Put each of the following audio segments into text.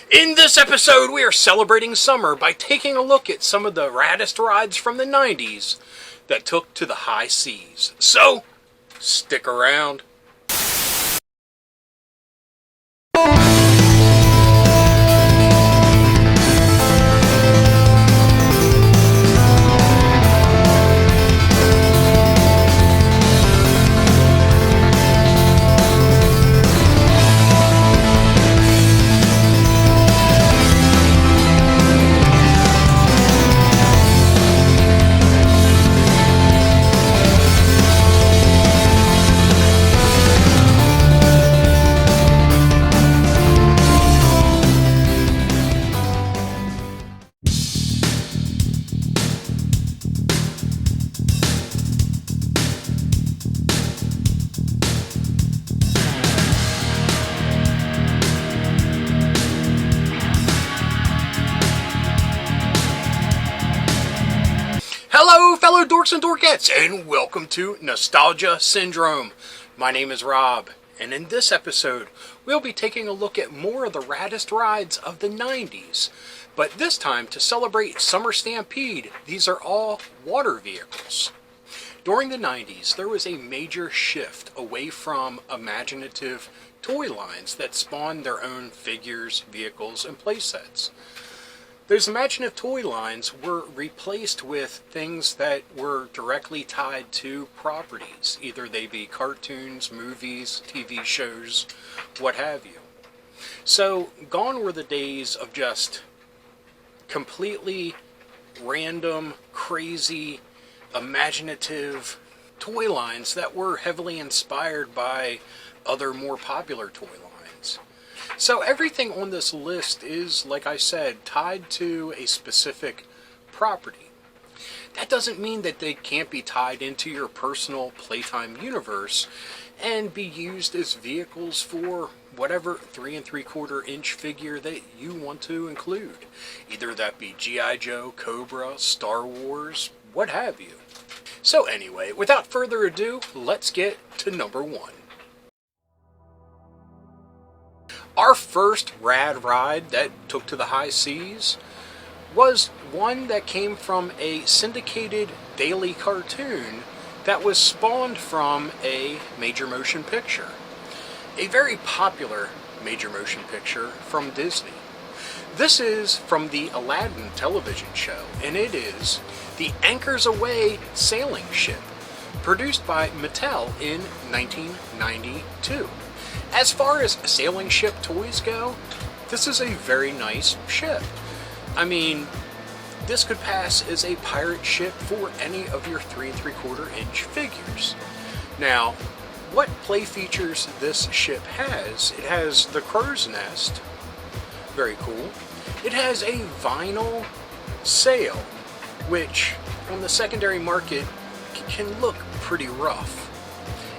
In this episode, we are celebrating summer by taking a look at some of the raddest rides from the 90s that took to the high seas. So, stick around. Hello, fellow dorks and dorkettes, and welcome to Nostalgia Syndrome. My name is Rob, and in this episode, we'll be taking a look at more of the raddest rides of the 90s. But this time, to celebrate Summer Stampede, these are all water vehicles. During the 90s, there was a major shift away from imaginative toy lines that spawned their own figures, vehicles, and playsets. Those imaginative toy lines were replaced with things that were directly tied to properties, either they be cartoons, movies, TV shows, what have you. So, gone were the days of just completely random, crazy, imaginative toy lines that were heavily inspired by other more popular toy lines. So everything on this list is, like I said, tied to a specific property. That doesn't mean that they can't be tied into your personal playtime universe and be used as vehicles for whatever 3 3/4 inch figure that you want to include. Either that be G.I. Joe, Cobra, Star Wars, what have you. So anyway, without further ado, let's get to number 1. Our first rad ride that took to the high seas was one that came from a syndicated daily cartoon that was spawned from a major motion picture. A very popular major motion picture from Disney. This is from the Aladdin television show, and it is the Anchors Aweigh sailing ship, produced by Mattel in 1992. As far as sailing ship toys go, this is a very nice ship. I mean, this could pass as a pirate ship for any of your 3 3/4 inch figures. Now, what play features this ship has? It has the crow's nest, very cool. It has a vinyl sail, which on the secondary market can look pretty rough.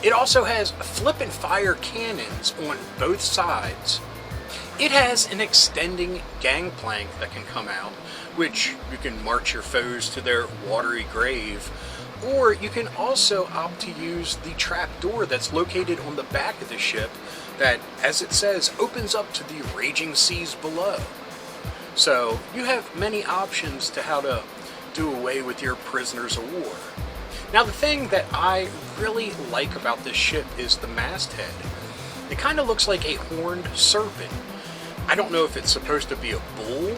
It also has flip and fire cannons on both sides. It has an extending gangplank that can come out, which you can march your foes to their watery grave, or you can also opt to use the trap door that's located on the back of the ship that, as it says, opens up to the raging seas below. So you have many options to how to do away with your prisoners of war. Now, the thing that I really like about this ship is the masthead. It kind of looks like a horned serpent. I don't know if it's supposed to be a bull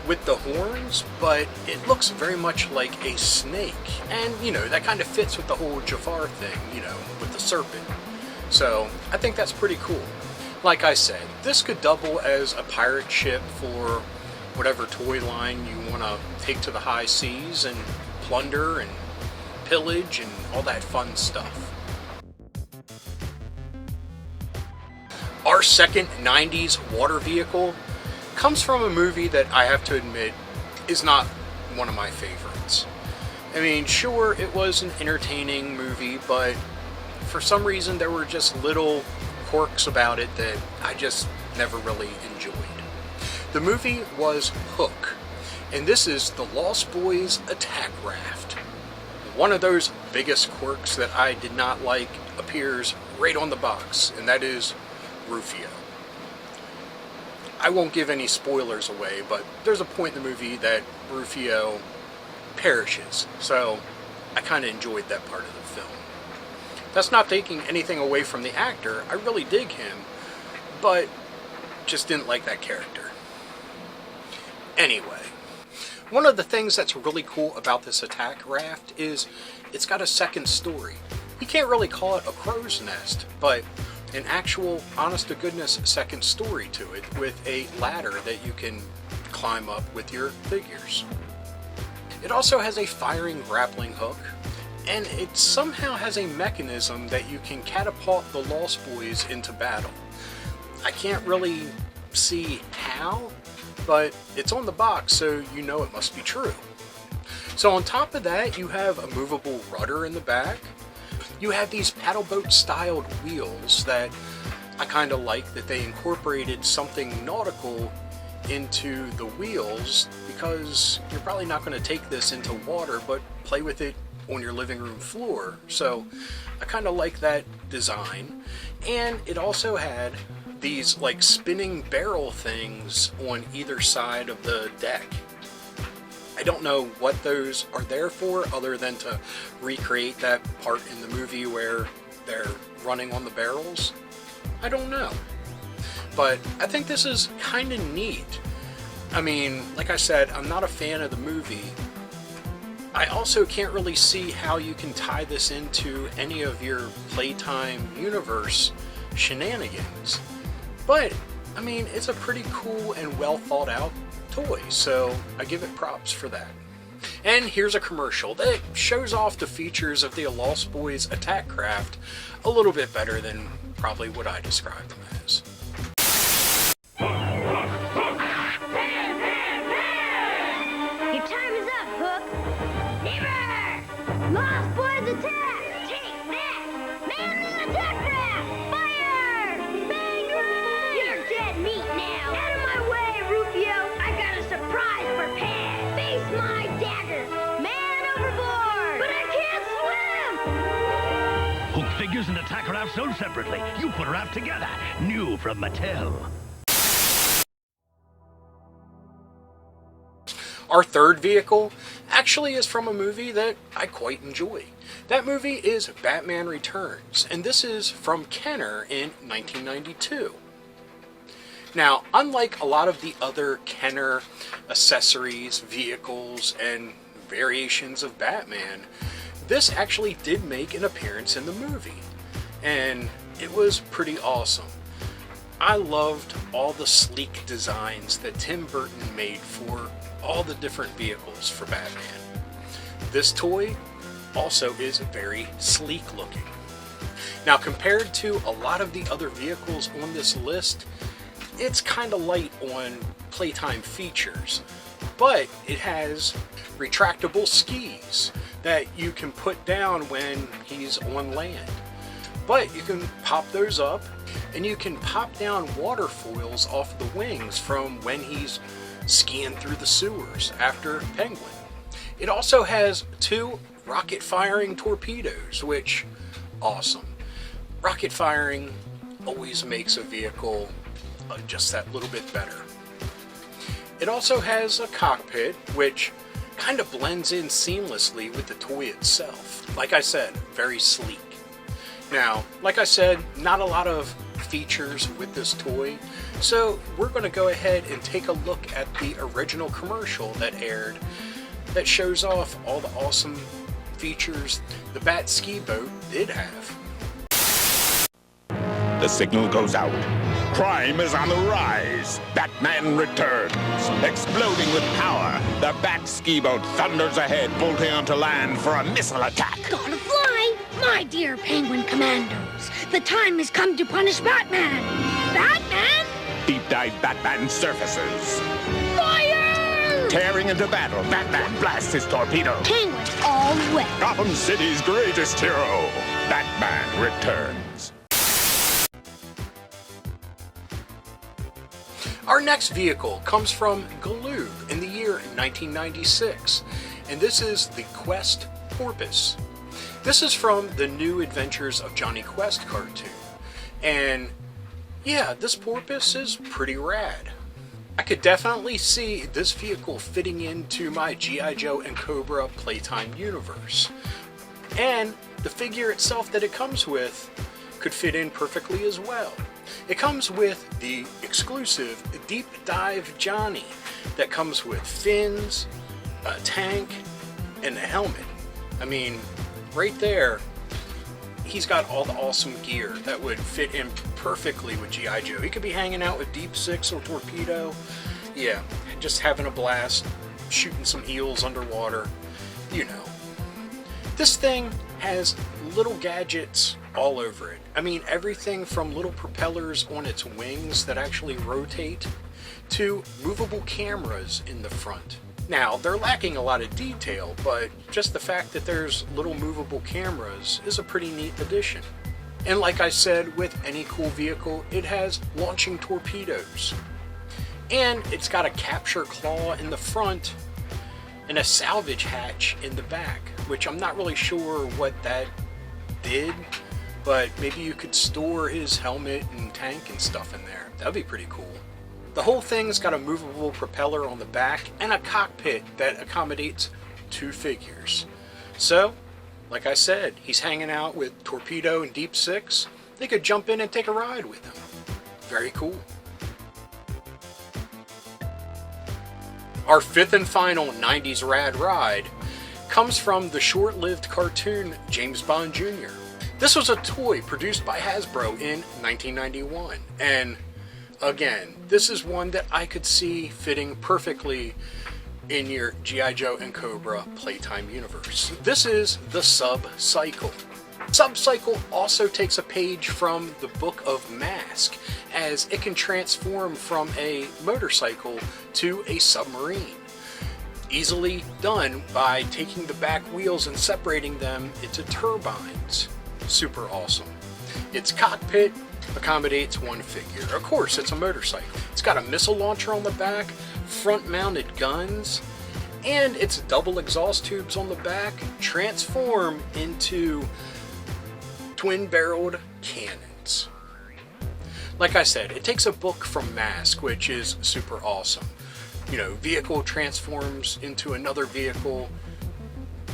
with the horns, but it looks very much like a snake. And, that kind of fits with the whole Jafar thing, with the serpent. So, I think that's pretty cool. Like I said, this could double as a pirate ship for whatever toy line you want to take to the high seas and plunder and pillage and all that fun stuff. Our second 90s water vehicle comes from a movie that I have to admit is not one of my favorites. I mean, sure, it was an entertaining movie, but for some reason there were just little quirks about it that I just never really enjoyed. The movie was Hook, and this is the Lost Boys Attack Raft. One of those biggest quirks that I did not like appears right on the box, and that is Rufio. I won't give any spoilers away, but there's a point in the movie that Rufio perishes, so I kind of enjoyed that part of the film. That's not taking anything away from the actor. I really dig him, but just didn't like that character. Anyway, one of the things that's really cool about this attack raft is it's got a second story. You can't really call it a crow's nest, but an actual, honest-to-goodness second story to it with a ladder that you can climb up with your figures. It also has a firing grappling hook, and it somehow has a mechanism that you can catapult the Lost Boys into battle. I can't really see how, but it's on the box, so you know it must be true. So on top of that, you have a movable rudder in the back. You have these paddle boat styled wheels that I kind of like that they incorporated something nautical into the wheels, because you're probably not going to take this into water but play with it on your living room floor. So I kind of like that design. And it also had these like spinning barrel things on either side of the deck. I don't know what those are there for, other than to recreate that part in the movie where they're running on the barrels. I don't know. But I think this is kind of neat. I mean, like I said, I'm not a fan of the movie. I also can't really see how you can tie this into any of your Playtime universe shenanigans. But, I mean, it's a pretty cool and well thought out toy, so I give it props for that. And here's a commercial that shows off the features of the Lost Boys attack craft a little bit better than probably what I described them as. Your time is up, Hook. Never! Lost Boys attack! Take that! Man the attack craft! Fire! Bang right! You're dead meat now! Out of my way, Rufio! I got a surprise for Pan! Face my dagger! Man overboard! But I can't swim! Hook figures and attack raft sold separately. You put a raft together. New from Mattel. Our third vehicle actually is from a movie that I quite enjoy. That movie is Batman Returns, and this is from Kenner in 1992. Now, unlike a lot of the other Kenner accessories, vehicles, and variations of Batman, this actually did make an appearance in the movie, and it was pretty awesome. I loved all the sleek designs that Tim Burton made for all the different vehicles for Batman. This toy also is very sleek looking. Now, compared to a lot of the other vehicles on this list, it's kind of light on Playtime features, but it has retractable skis that you can put down when he's on land. But you can pop those up, and you can pop down water foils off the wings from when he's skiing through the sewers after Penguin. It also has 2 rocket firing torpedoes, which, awesome. Rocket firing always makes a vehicle just that little bit better. It also has a cockpit, which kind of blends in seamlessly with the toy itself. Like I said, very sleek. Now, like I said, not a lot of features with this toy, so we're going to go ahead and take a look at the original commercial that aired that shows off all the awesome features the Bat ski boat did have. The signal goes out. Crime is on the rise. Batman returns. Exploding with power, the Bat ski boat thunders ahead, bolting onto land for a missile attack. Gotta fly! My dear Penguin Commandos, the time has come to punish Batman! Batman? Deep dive Batman surfaces. Fire! Tearing into battle, Batman blasts his torpedo. Penguins all wet. Gotham City's greatest hero, Batman returns. Our next vehicle comes from Galoob in the year 1996, and this is the Quest Corpus. This is from the New Adventures of Johnny Quest cartoon, and yeah, this porpoise is pretty rad. I could definitely see this vehicle fitting into my G.I. Joe and Cobra Playtime universe. And the figure itself that it comes with could fit in perfectly as well. It comes with the exclusive Deep Dive Johnny that comes with fins, a tank, and a helmet. I mean, right there, he's got all the awesome gear that would fit in perfectly with G.I. Joe. He could be hanging out with Deep Six or Torpedo. Yeah, just having a blast, shooting some eels underwater, you know. This thing has little gadgets all over it. I mean, everything from little propellers on its wings that actually rotate to movable cameras in the front. Now, they're lacking a lot of detail, but just the fact that there's little movable cameras is a pretty neat addition. And like I said, with any cool vehicle, it has launching torpedoes. And it's got a capture claw in the front and a salvage hatch in the back, which I'm not really sure what that did, but maybe you could store his helmet and tank and stuff in there. That'd be pretty cool. The whole thing's got a movable propeller on the back and a cockpit that accommodates 2 figures. So, like I said, he's hanging out with Torpedo and Deep Six. They could jump in and take a ride with him. Very cool. Our 5th and final 90s rad ride comes from the short-lived cartoon James Bond Jr. This was a toy produced by Hasbro in 1991, and again, this is one that I could see fitting perfectly in your G.I. Joe and Cobra Playtime universe. This is the Subcycle. Subcycle also takes a page from the Book of Mask, as it can transform from a motorcycle to a submarine. Easily done by taking the back wheels and separating them into turbines. Super awesome. Its cockpit accommodates 1 figure. Of course, it's a motorcycle. It's got a missile launcher on the back, front-mounted guns, and its double exhaust tubes on the back transform into twin-barreled cannons. Like I said, it takes a book from Mask, which is super awesome. You know, vehicle transforms into another vehicle,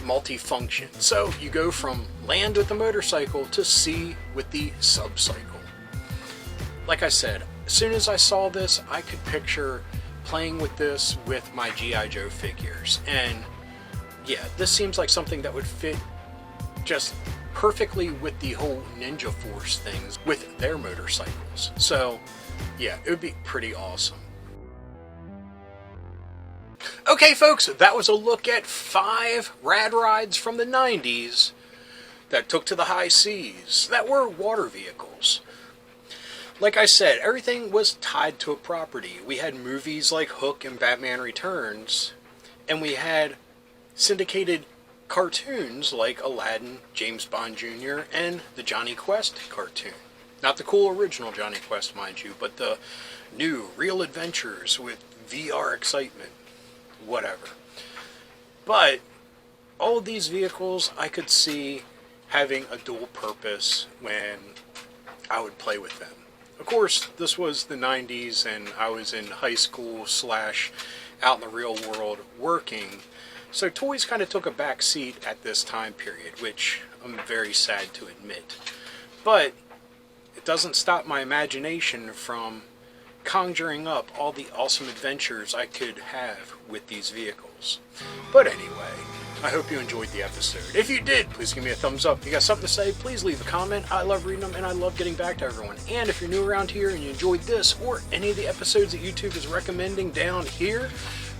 multi-function. So you go from land with the motorcycle to sea with the Subcycle. Like I said, as soon as I saw this, I could picture playing with this with my G.I. Joe figures. And yeah, this seems like something that would fit just perfectly with the whole Ninja Force things with their motorcycles. So yeah, it would be pretty awesome. Okay folks, that was a look at 5 rad rides from the 90s that took to the high seas that were water vehicles. Like I said, everything was tied to a property. We had movies like Hook and Batman Returns, and we had syndicated cartoons like Aladdin, James Bond Jr., and the Johnny Quest cartoon. Not the cool original Johnny Quest, mind you, but the new Real Adventures with VR excitement. Whatever. But all of these vehicles I could see having a dual purpose when I would play with them. Of course, this was the 90s and I was in high school / out in the real world working, so toys kind of took a back seat at this time period, which I'm very sad to admit. But it doesn't stop my imagination from conjuring up all the awesome adventures I could have with these vehicles. But anyway, I hope you enjoyed the episode. If you did, please give me a thumbs up. If you got something to say, please leave a comment. I love reading them and I love getting back to everyone. And if you're new around here and you enjoyed this or any of the episodes that YouTube is recommending down here,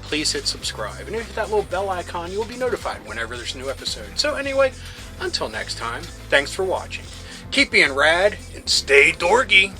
please hit subscribe. And if you hit that little bell icon, you'll be notified whenever there's a new episode. So anyway, until next time, thanks for watching. Keep being rad and stay dorky.